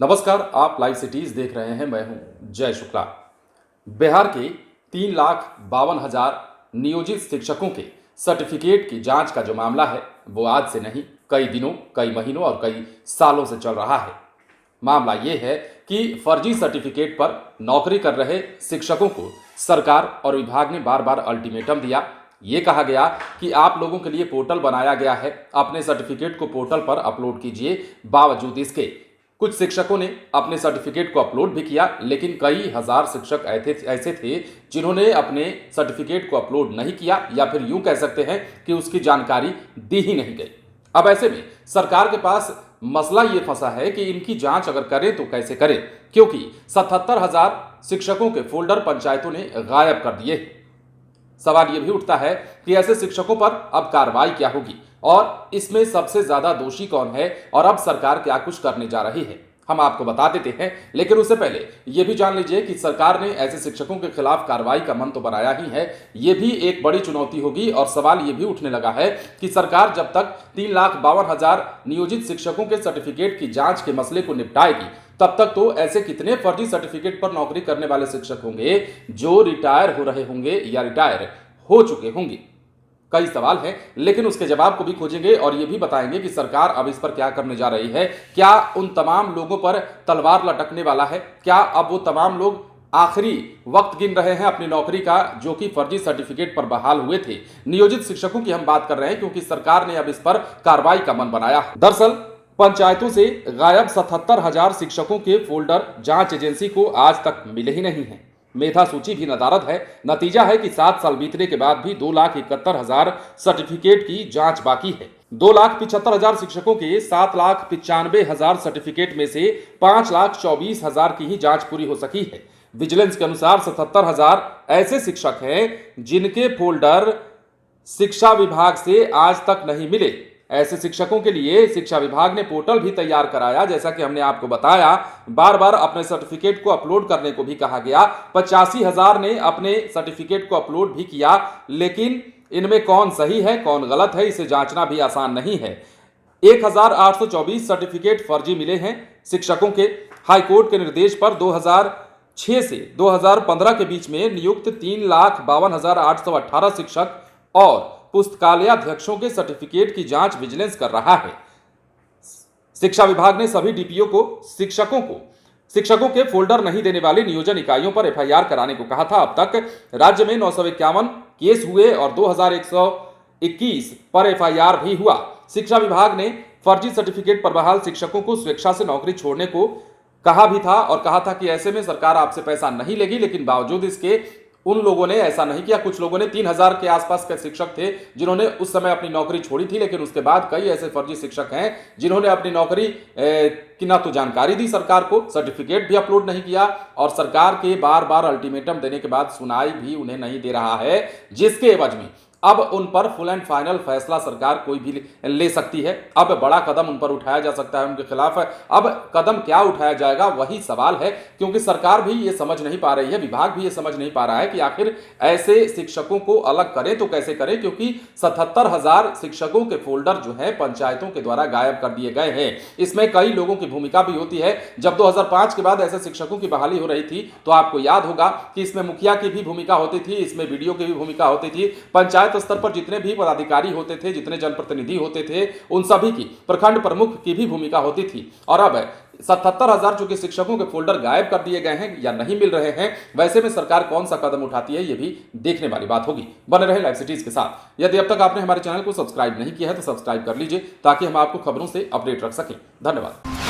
नमस्कार, आप live cities देख रहे हैं। मैं हूं जय शुक्ला। बिहार के 3,52,000 नियोजित शिक्षकों के सर्टिफिकेट की जांच का जो मामला है वो आज से नहीं, कई दिनों, कई महीनों और कई सालों से चल रहा है। मामला ये है कि फर्जी सर्टिफिकेट पर नौकरी कर रहे शिक्षकों को सरकार और विभाग ने बार बार अल्टीमेटम दिया। ये कहा गया कि आप लोगों के लिए पोर्टल बनाया गया है, अपने सर्टिफिकेट को पोर्टल पर अपलोड कीजिए। बावजूद इसके कुछ शिक्षकों ने अपने सर्टिफिकेट को अपलोड भी किया, लेकिन कई हजार शिक्षक ऐसे थे जिन्होंने अपने सर्टिफिकेट को अपलोड नहीं किया, या फिर यूं कह सकते हैं कि उसकी जानकारी दी ही नहीं गई। अब ऐसे में सरकार के पास मसला ये फंसा है कि इनकी जांच अगर करें तो कैसे करें, क्योंकि 77,000 शिक्षकों के फोल्डर पंचायतों ने गायब कर दिए। सवाल यह भी उठता है कि ऐसे शिक्षकों पर अब कार्रवाई क्या होगी और इसमें सबसे ज्यादा दोषी कौन है और अब सरकार क्या कुछ करने जा रही है, हम आपको बता देते हैं। लेकिन उससे पहले यह भी जान लीजिए कि सरकार ने ऐसे शिक्षकों के खिलाफ कार्रवाई का मन तो बनाया ही है, यह भी एक बड़ी चुनौती होगी। और सवाल यह भी उठने लगा है कि सरकार जब तक 3,52,000 नियोजित शिक्षकों के सर्टिफिकेट की जांच के मसले को निपटाएगी, तब तक तो ऐसे कितने फर्जी सर्टिफिकेट पर नौकरी करने वाले शिक्षक होंगे जो रिटायर हो रहे होंगे या रिटायर हो चुके होंगे। कई सवाल हैं, लेकिन उसके जवाब को भी खोजेंगे और यह भी बताएंगे कि सरकार अब इस पर क्या करने जा रही है। क्या उन तमाम लोगों पर तलवार लटकने वाला है? क्या अब वो तमाम लोग आखिरी वक्त गिन रहे हैं अपनी नौकरी का, जो कि फर्जी सर्टिफिकेट पर बहाल हुए थे? नियोजित शिक्षकों की हम बात कर रहे हैं, क्योंकि सरकार ने अब इस पर कार्रवाई का मन बनाया। दरअसल पंचायतों से गायब 77,000 शिक्षकों के फोल्डर जांच एजेंसी को आज तक मिले ही नहीं है। मेधा सूची भी नदारद है। नतीजा है कि 7 साल बीतने के बाद भी 2,71,000 सर्टिफिकेट की जांच बाकी है। 2,75,000 शिक्षकों के 7,95,000 सर्टिफिकेट में से 5,24,000 की ही जांच पूरी हो सकी है। विजिलेंस के अनुसार 77,000 ऐसे शिक्षक हैं जिनके फोल्डर शिक्षा विभाग से आज तक नहीं मिले। ऐसे शिक्षकों के लिए शिक्षा विभाग ने पोर्टल भी तैयार कराया, जैसा कि हमने आपको बताया। बार बार अपने सर्टिफिकेट को अपलोड करने को भी कहा गया। 85,000 ने अपने सर्टिफिकेट को अपलोड भी किया, लेकिन इनमें कौन सही है कौन गलत है इसे जांचना भी आसान नहीं है। 1,824 सर्टिफिकेट फर्जी मिले हैं शिक्षकों के। हाईकोर्ट के निर्देश पर 2006 से 2015 के बीच में नियुक्त 3,52,818 शिक्षक और पुस्तकालयाध्यक्षों के सर्टिफिकेट की जांच विजिलेंस कर रहा है। शिक्षा विभाग ने सभी डीपीओ को शिक्षकों के फोल्डर नहीं देने वाली नियोजन इकाइयों पर एफआईआर कराने को कहा था। अब तक राज्य में 951 केस हुए और 2,121 पर एफआईआर भी हुआ। शिक्षा विभाग ने फर्जी सर्टिफिकेट पर बहाल शिक्षकों को स्वेच्छा से नौकरी छोड़ने को कहा भी था और कहा था कि ऐसे में सरकार आपसे पैसा नहीं लेगी, लेकिन बावजूद इसके उन लोगों ने ऐसा नहीं किया। कुछ लोगों ने 3,000 के आसपास के शिक्षक थे जिन्होंने उस समय अपनी नौकरी छोड़ी थी, लेकिन उसके बाद कई ऐसे फर्जी शिक्षक हैं जिन्होंने अपनी नौकरी की ना तो जानकारी दी सरकार को, सर्टिफिकेट भी अपलोड नहीं किया और सरकार के बार बार अल्टीमेटम देने के बाद सुनाई भी उन्हें नहीं दे रहा है, जिसके एवज में अब उन पर फुल एंड फाइनल फैसला सरकार कोई भी ले सकती है। अब बड़ा कदम उन पर उठाया जा सकता है उनके खिलाफ। अब कदम क्या उठाया जाएगा वही सवाल है, क्योंकि सरकार भी ये समझ नहीं पा रही है, विभाग भी ये समझ नहीं पा रहा है कि आखिर ऐसे शिक्षकों को अलग करें तो कैसे करें, क्योंकि 77,000 शिक्षकों के फोल्डर जो है पंचायतों के द्वारा गायब कर दिए गए हैं। इसमें कई लोगों की भूमिका भी होती है। जब 2005 के बाद ऐसे शिक्षकों की बहाली हो रही थी तो आपको याद होगा कि इसमें मुखिया की भी भूमिका होती थी, इसमें बीडीओ की भी भूमिका होती थी। पंचायत स्तर पर जितने भी पदाधिकारी होते थे, जितने जनप्रतिनिधि होते थे, उन सभी की, प्रखंड प्रमुख की भी भूमिका होती थी। और अब 77,000 चूंकि शिक्षकों के फोल्डर गायब कर दिए गए हैं या नहीं मिल रहे हैं, वैसे में सरकार कौन सा कदम उठाती है ये भी देखने वाली बात होगी। बने रहे लाइव सिटीज के साथ। यदि अब तक आपने हमारे चैनल को सब्सक्राइब नहीं किया है तो सब्सक्राइब कर लीजिए, ताकि हम आपको खबरों से अपडेट रख सकें। धन्यवाद।